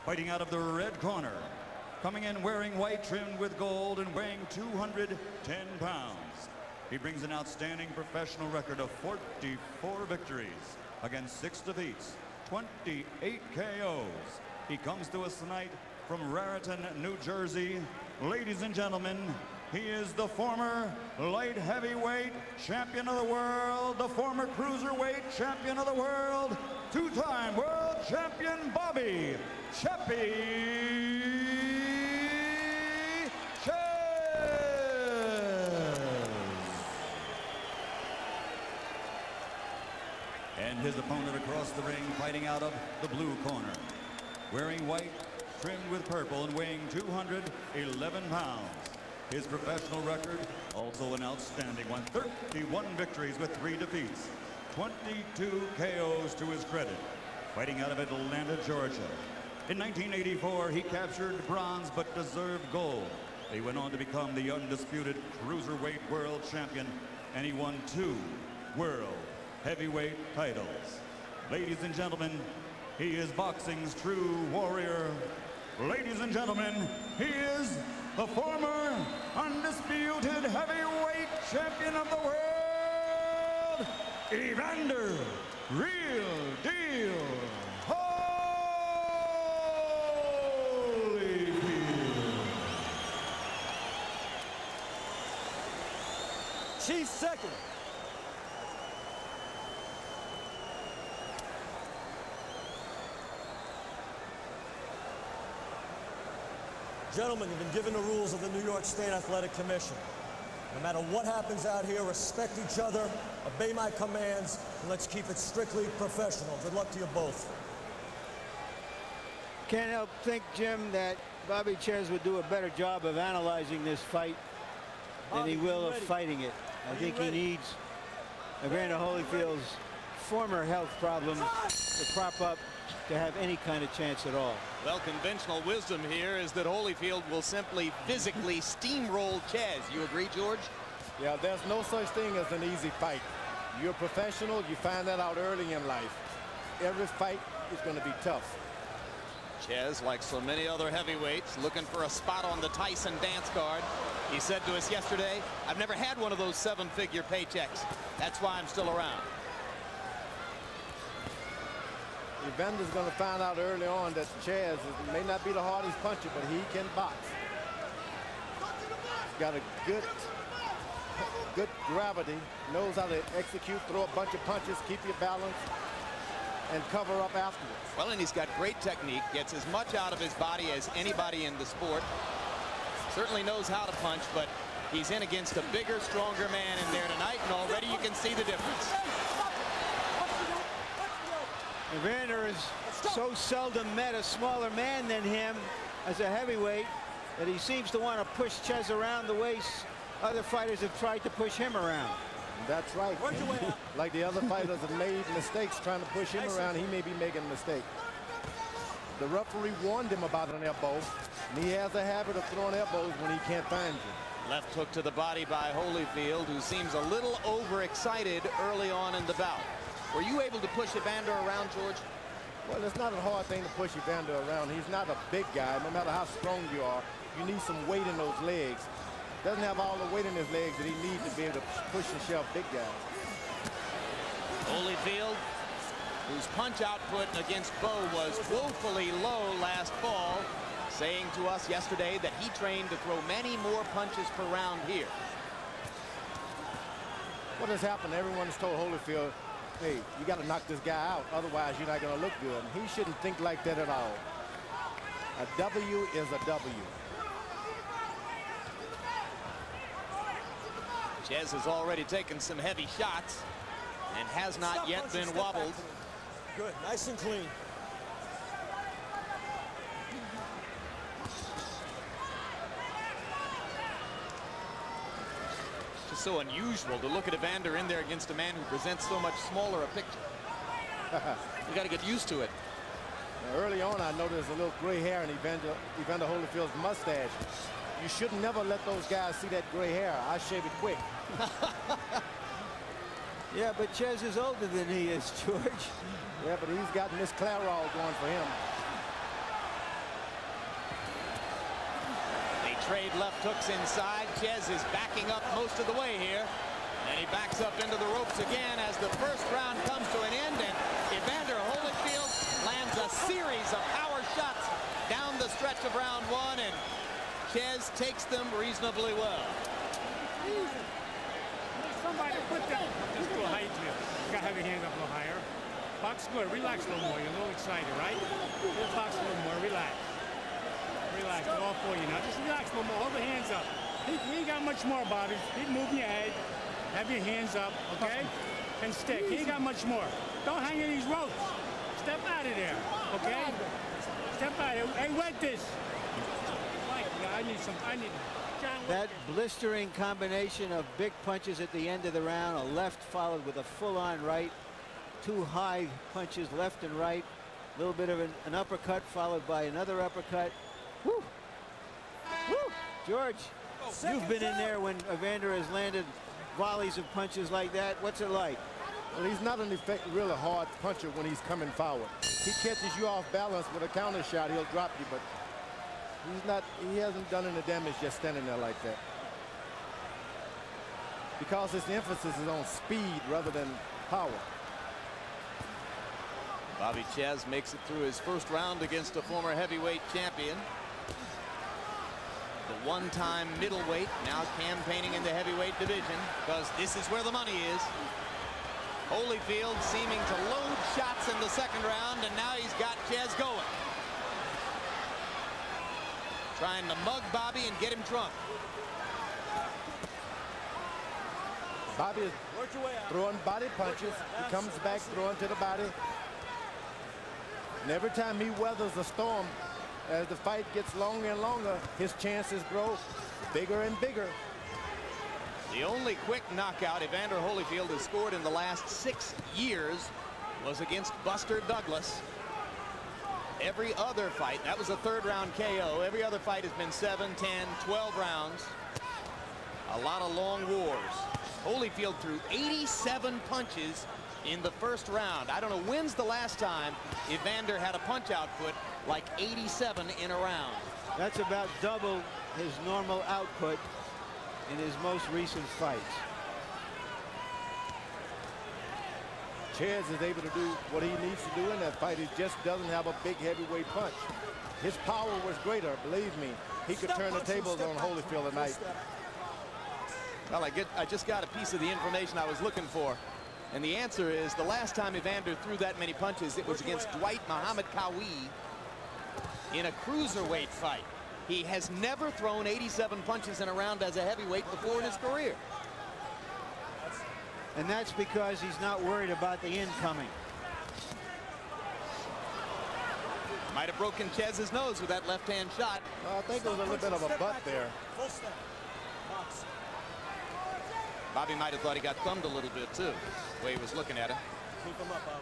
Fighting out of the red corner, coming in wearing white trimmed with gold and weighing 210 pounds. He brings an outstanding professional record of 44 victories against 6 defeats, 28 KOs. He comes to us tonight from Raritan, New Jersey. Ladies and gentlemen, he is the former light heavyweight champion of the world, the former cruiserweight champion of the world, two-time world champion Bobby Chappie Czyz. And his opponent across the ring, fighting out of the blue corner, wearing white, trimmed with purple and weighing 211 pounds. His professional record, also an outstanding one, 31 victories with 3 defeats, 22 KOs to his credit, fighting out of Atlanta, Georgia. In 1984, he captured bronze but deserved gold. He went on to become the undisputed cruiserweight world champion, and he won 2 world heavyweight titles. Ladies and gentlemen, he is boxing's true warrior. Ladies and gentlemen, he is the former undisputed heavyweight champion of the world, Evander, real deal Holyfield. Chief second. Gentlemen, you've been given the rules of the New York State Athletic Commission. No matter what happens out here, respect each other, obey my commands, and let's keep it strictly professional. Good luck to you both. Can't help think, Jim, that Bobby Czyz would do a better job of analyzing this fight than he will of fighting it. I think he needs Evander Holyfield's former health problems to prop up to have any kind of chance at all. Well, conventional wisdom here is that Holyfield will simply physically steamroll Czyz. You agree, George? Yeah, there's no such thing as an easy fight. You're a professional, you find that out early in life. Every fight is going to be tough. Czyz, like so many other heavyweights, looking for a spot on the Tyson dance card. He said to us yesterday, I've never had one of those 7-figure paychecks. That's why I'm still around. Evander's going to find out early on that Czyz may not be the hardest puncher, but he can box. He's got a good gravity, knows how to execute, throw a bunch of punches, keep your balance, and cover up afterwards. Well, and he's got great technique, gets as much out of his body as anybody in the sport. Certainly knows how to punch, but he's in against a bigger, stronger man in there tonight, and already you can see the difference. Evander has so seldom met a smaller man than him as a heavyweight that he seems to want to push Czyz around the way other fighters have tried to push him around. That's right. Like the other fighters have made mistakes trying to push him around, he may be making a mistake. The referee warned him about an elbow, and he has a habit of throwing elbows when he can't find you. Left hook to the body by Holyfield, who seems a little overexcited early on in the bout. Were you able to push Evander around, George? Well, it's not a hard thing to push Evander around. He's not a big guy. No matter how strong you are, you need some weight in those legs. Doesn't have all the weight in his legs that he needs to be able to push and shove big guys. Holyfield, whose punch output against Bo was woefully low last fall, saying to us yesterday that he trained to throw many more punches per round here. What has happened? Everyone's told Holyfield, hey, you got to knock this guy out, otherwise you're not going to look good. And he shouldn't think like that at all. A W is a W. Czyz has already taken some heavy shots and has not yet been wobbled. Good, nice and clean. Just so unusual to look at Evander in there against a man who presents so much smaller a picture. You got to get used to it. Now, early on, I noticed a little gray hair in Evander Holyfield's mustache. You should never let those guys see that gray hair. I shave it quick. Yeah, but Czyz is older than he is, George. Yeah, but he's got Miss Clairol going for him. trade left hooks inside. Czyz is backing up most of the way here. And he backs up into the ropes again as the first round comes to an end. And Evander Holyfield lands a series of power shots down the stretch of round one. And Czyz takes them reasonably well. Somebody put that just a little height here. You gotta have your hands up a little higher. Box good. Relax a little more. You're a little excited, right? Just box a little more. Relax. Relax. All for you now. Just relax a little more. Hold the hands up. He ain't got much more, Bobby. Keep moving your head. Have your hands up, okay? And stick. He ain't got much more. Don't hang in these ropes. Step out of there, okay? Step out of there. Hey, wet this. I need some. I need. That blistering combination of big punches at the end of the round, a left followed with a full-on right, two high punches left and right, a little bit of an uppercut followed by another uppercut. Woo! Woo! George, you've been in there when Evander has landed volleys of punches like that. What's it like? Well, he's not an really hard puncher when he's coming forward. He catches you off balance with a counter shot, he'll drop you, but he hasn't done any damage just standing there like that. Because his emphasis is on speed rather than power. Bobby Czyz makes it through his first round against a former heavyweight champion. The one-time middleweight, now campaigning in the heavyweight division, because this is where the money is. Holyfield seeming to load shots in the second round, and now he's got Czyz going. Trying to mug Bobby and get him drunk. Bobby is throwing body punches. He comes back throwing to the body. And every time he weathers the storm, as the fight gets longer and longer, his chances grow bigger and bigger. The only quick knockout Evander Holyfield has scored in the last 6 years was against Buster Douglas. Every other fight, that was a third-round KO. Every other fight has been 7, 10, 12 rounds. A lot of long wars. Holyfield threw 87 punches in the first round. I don't know when's the last time Evander had a punch output like 87 in a round. That's about double his normal output in his most recent fights. Czyz is able to do what he needs to do in that fight. He just doesn't have a big heavyweight punch. His power was greater, believe me. He could turn the tables on Holyfield tonight. Well, I just got a piece of the information I was looking for. And the answer is the last time Evander threw that many punches, it was against Dwight Muhammad Qawi in a cruiserweight fight. He has never thrown 87 punches in a round as a heavyweight before in his career. And that's because he's not worried about the incoming. Might have broken Czyz's nose with that left-hand shot. I think there was a little bit of a butt there. Bobby might have thought he got thumbed a little bit, too, the way he was looking at him. Keep him up, Bob.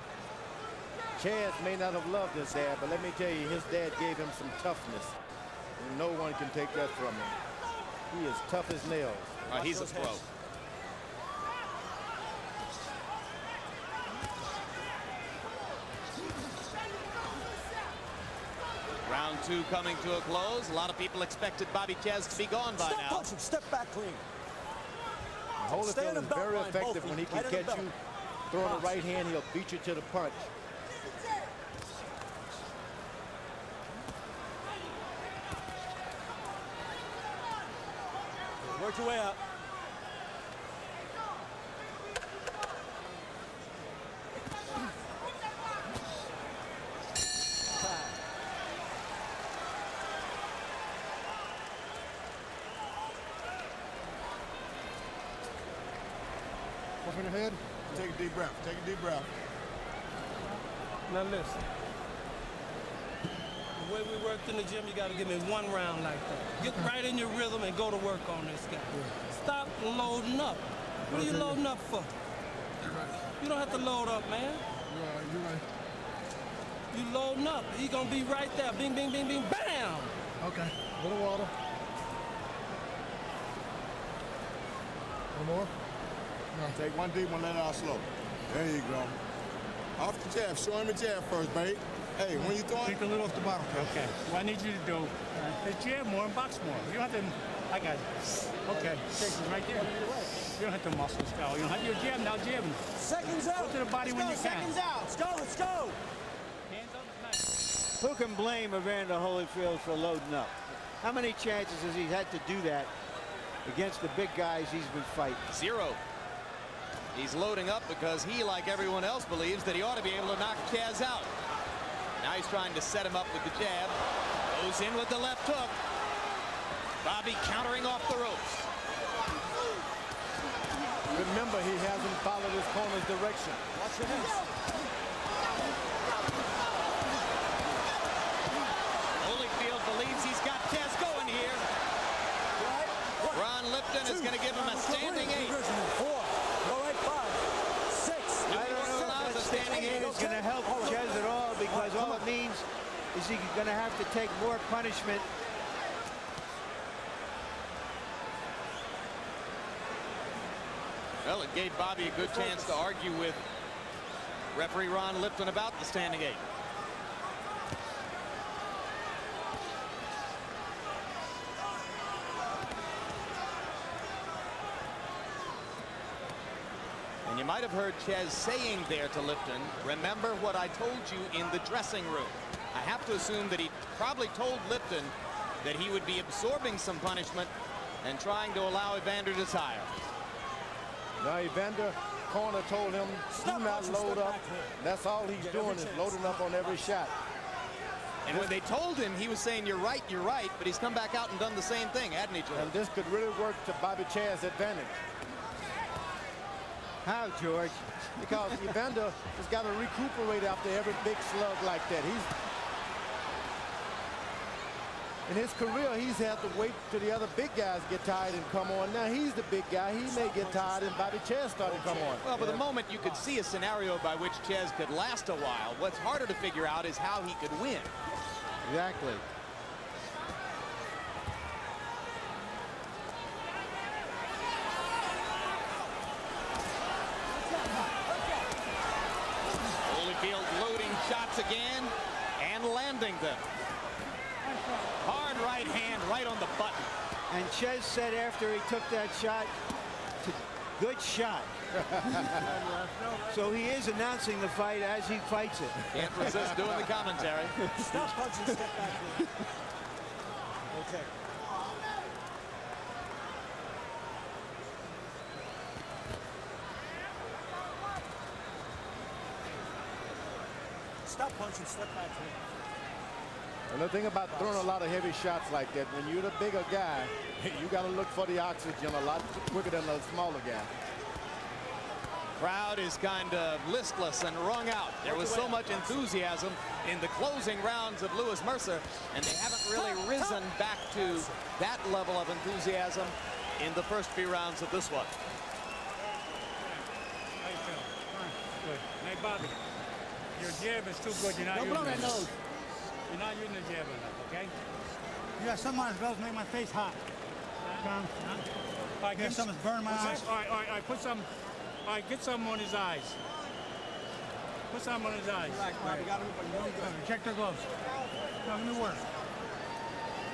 Czyz may not have loved his dad, but let me tell you, his dad gave him some toughness. And no one can take that from him. He is tough as nails. He's a pro. Round two coming to a close. A lot of people expected Bobby Czyz to be gone by now. Punch him. Step back clean. Holyfield is very effective when he can catch you throwing a right hand. He'll beat you to the punch. Work your way out. Open your head. Take a deep breath. Take a deep breath. Now listen. The way we worked in the gym, you got to give me one round like that. Get right in your rhythm and go to work on this guy. Stop loading up. What are you loading up for? You don't have to load up, man. You're right. You loading up. He gonna be right there. Bing, bing, bing, bing, bam! Okay. A little water. One more. No. Take one deep one, let it out slow. There you go. Off the jab. Show him the jab first, babe. Hey, when you throwing, take a little off the bottom. Okay. What I need you to do is jab more and box more. You don't have to. I got it. Okay. Take it right there. You don't have to muscle scowl. You don't have your jab now. Jabbing. Seconds out. Go to the body when you can. Seconds out. Let's go. Let's go. Hands on the knife. Who can blame Evander Holyfield for loading up? How many chances has he had to do that against the big guys he's been fighting? 0. He's loading up because he, like everyone else, believes that he ought to be able to knock Czyz out. Now he's trying to set him up with the jab. Goes in with the left hook. Bobby countering off the ropes. Remember, he hasn't followed his corner's direction. Watch your hands. Holyfield believes he's got Czyz going here. Ron Lipton is going to give him a standing 8. 4. Go right 5. 6. I don't know if the standing 8 is going to help Czyz at all, because all it means is he's going to have to take more punishment. Well, it gave Bobby a good chance to argue with referee Ron Lipton about the standing 8. And you might have heard Czyz saying there to Lipton, remember what I told you in the dressing room. I have to assume that he probably told Lipton that he would be absorbing some punishment and trying to allow Evander to tire. Now, Evander, corner told him, do not load up. That's all he's doing is loading up on every shot. And when they told him, he was saying, you're right, but he's come back out and done the same thing, hadn't he, George? And this could really work to Bobby Czyz's advantage. How, George? Because Evander has got to recuperate after every big slug like that. In his career, he's had to wait till the other big guys get tired and come on. Now he's the big guy. He may get tired and Bobby Czyz started to come on. Well, for the moment, you could see a scenario by which Czyz could last a while. What's harder to figure out is how he could win. Exactly. Holyfield loading shots again and landing them. Hard right hand right on the button. And Czyz said after he took that shot, good shot. So he is announcing the fight as he fights it. Can't resist doing the commentary. Stop punching, step back here. Okay. Stop punching, step back here. And the thing about throwing a lot of heavy shots like that, when you're the bigger guy, you got to look for the oxygen a lot quicker than the smaller guy. Crowd is kind of listless and wrung out. There was so much enthusiasm in the closing rounds of Lewis Mercer, and they haven't really risen back to that level of enthusiasm in the first few rounds of this one. How you feel? Fine. Good. Hey, Bobby, your jab is too good. You're not using it. You're not using the jab enough, okay? Yeah, some of my gloves make my face hot. All right, Yeah, something's burning my eyes. All right, put some. All right, get some on his eyes. Put some on his eyes. Relax, Bobby. Got to check their gloves. No, give me work.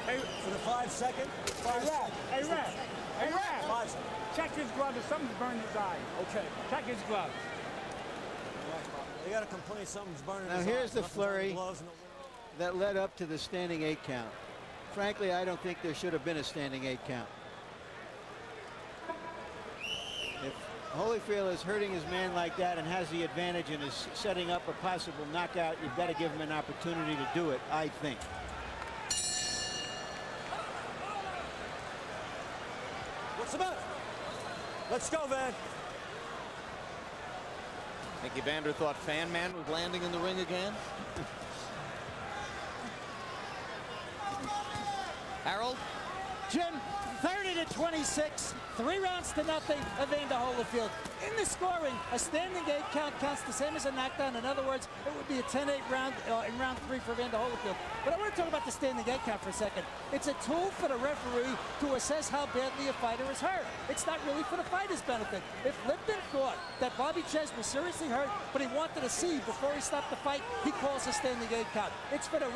Hey, For the 5 second. hey, Rap. 5 seconds. Check his gloves. If something's burning his eye. Okay. Check his gloves. They got to complain something's burning Now his here's eyes. the Nothing's on flurry gloves, no- that led up to the standing 8 count. Frankly, I don't think there should have been a standing 8 count. If Holyfield is hurting his man like that and has the advantage and is setting up a possible knockout, you've got to give him an opportunity to do it, I think. What's the matter? Let's go, Van. I think Evander thought Fan Man was landing in the ring again. Harold, Jim, 30-26, 3 rounds to nothing, Evander Holyfield. In the scoring, a standing 8 count counts the same as a knockdown. In other words, it would be a 10-8 round in round 3 for Evander Holyfield. But I want to talk about the standing 8 count for a second. It's a tool for the referee to assess how badly a fighter is hurt. It's not really for the fighter's benefit. If Lipton thought that Bobby Czyz was seriously hurt, but he wanted to see before he stopped the fight, he calls a standing 8 count. It's for the